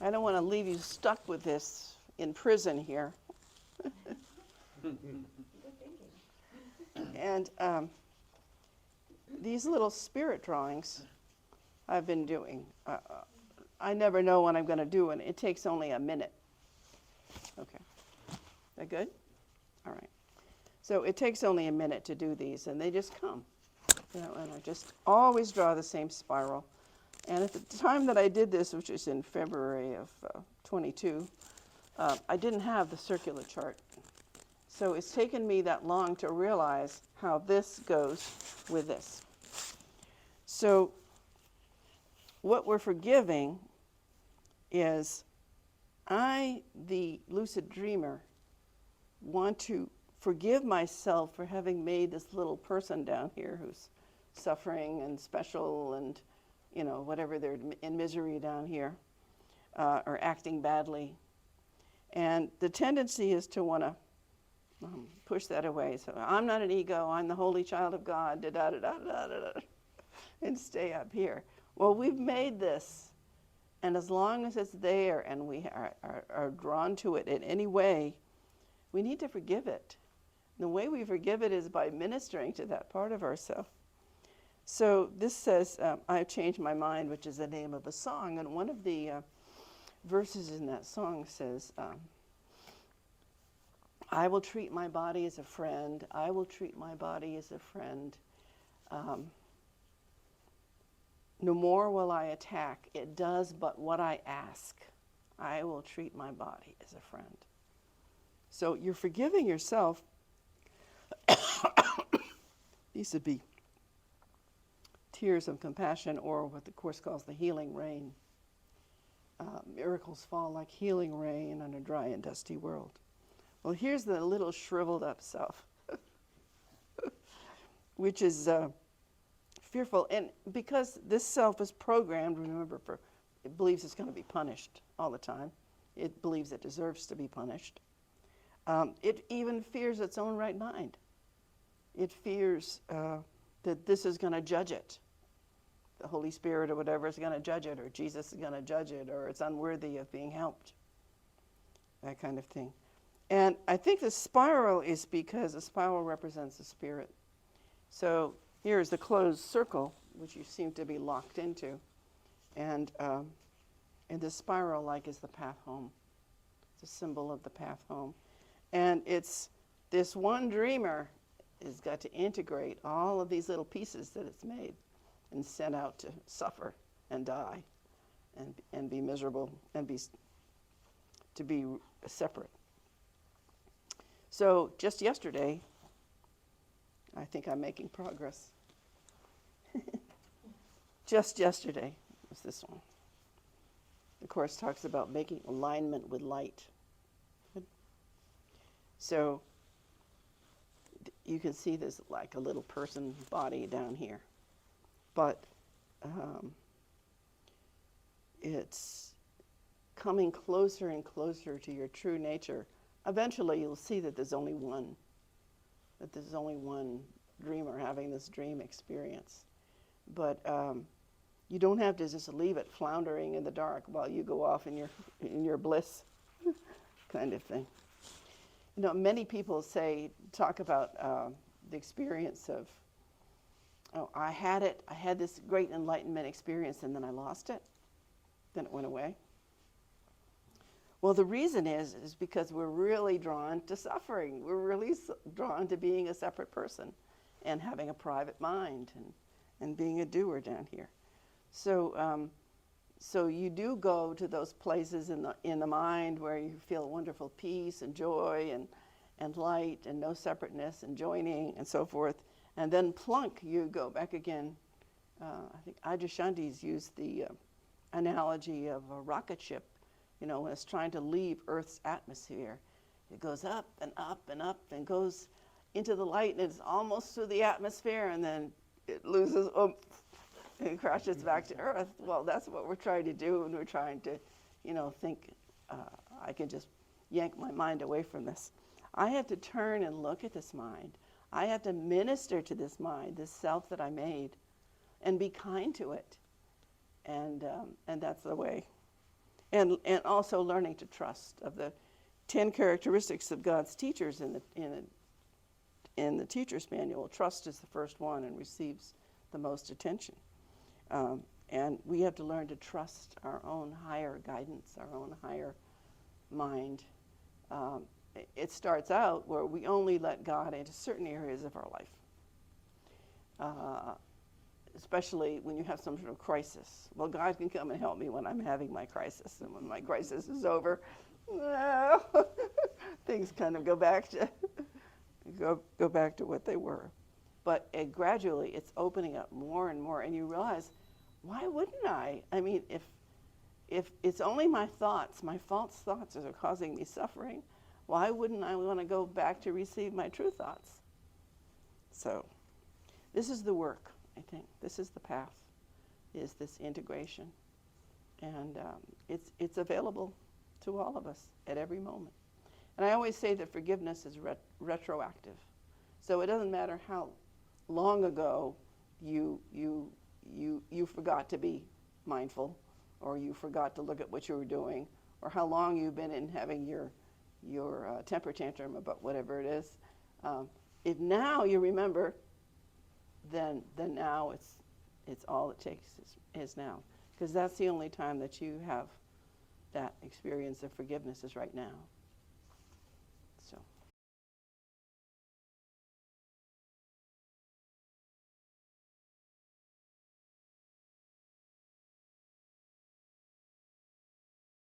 I don't want to leave you stuck with this in prison here. And these little spirit drawings I've been doing, I never know when I'm going to do it. It takes only a minute. Okay. Is that good? All right. So it takes only a minute to do these, and they just come. And I just always draw the same spiral. And at the time that I did this, which was in February of 22, I didn't have the circular chart. So it's taken me that long to realize how this goes with this. So what we're forgiving is I, the lucid dreamer, want to forgive myself for having made this little person down here who's suffering and special and, you know, whatever, they're in misery down here or acting badly. And the tendency is to want to push that away. So I'm not an ego, I'm the holy child of God, da-da-da-da-da-da, and stay up here. Well, we've made this, and as long as it's there and we are drawn to it in any way, we need to forgive it. And the way we forgive it is by ministering to that part of ourselves. So this says, I've changed my mind, which is the name of a song, and one of the verses in that song says, I will treat my body as a friend. I will treat my body as a friend. No more will I attack. It does but what I ask. I will treat my body as a friend. So you're forgiving yourself. These would be tears of compassion, or what the Course calls the healing rain. Miracles fall like healing rain on a dry and dusty world. Well, here's the little shriveled up self, which is fearful. And because this self is programmed, remember, it believes it's going to be punished all the time. It believes it deserves to be punished. It even fears its own right mind. It fears that this is going to judge it. The Holy Spirit or whatever is going to judge it, or Jesus is going to judge it, or it's unworthy of being helped. That kind of thing. And I think the spiral is because the spiral represents the spirit. So here is the closed circle, which you seem to be locked into. And the spiral, like, is the path home. It's a symbol of the path home. And it's this one dreamer has got to integrate all of these little pieces that it's made and sent out to suffer and die and be miserable and to be separate. So just yesterday, I think I'm making progress. Just yesterday was this one. The Course talks about making alignment with light. So you can see this like a little person body down here. But it's coming closer and closer to your true nature. Eventually you'll see that there's only one dreamer having this dream experience. But you don't have to just leave it floundering in the dark while you go off in your bliss kind of thing. You know, many people talk about the experience of, oh, I had this great enlightenment experience and then I lost it, then it went away. Well, the reason is because we're really drawn to suffering. We're really drawn to being a separate person and having a private mind and being a doer down here. So so you do go to those places in the mind where you feel wonderful peace and joy and light and no separateness and joining and so forth. And then plunk, you go back again. I think Adyashanti's used the analogy of a rocket ship. You know, when it's trying to leave Earth's atmosphere, it goes up and up and up and goes into the light, and it's almost through the atmosphere, and then it loses oomph and crashes back to Earth. Well, that's what we're trying to do, and we're trying to, think I can just yank my mind away from this. I have to turn and look at this mind. I have to minister to this mind, this self that I made, and be kind to it. And that's the way. And also learning to trust. Of the 10 characteristics of God's teachers in the teacher's manual, trust is the first one and receives the most attention. And we have to learn to trust our own higher guidance, our own higher mind. It starts out where we only let God into certain areas of our life, especially when you have some sort of crisis. Well, God can come and help me when I'm having my crisis, and when my crisis is over, things kind of go back to what they were. But gradually, it's opening up more and more, and you realize, why wouldn't I? I mean, if it's only my thoughts, my false thoughts that are causing me suffering, why wouldn't I want to go back to receive my true thoughts? So this is the work, I think. This is the path, is this integration. And it's available to all of us at every moment. And I always say that forgiveness is retroactive. So it doesn't matter how long ago you forgot to be mindful, or you forgot to look at what you were doing, or how long you've been in having your temper tantrum about whatever it is. If now you remember, then now it's all it takes is now, because that's the only time that you have that experience of forgiveness is right now.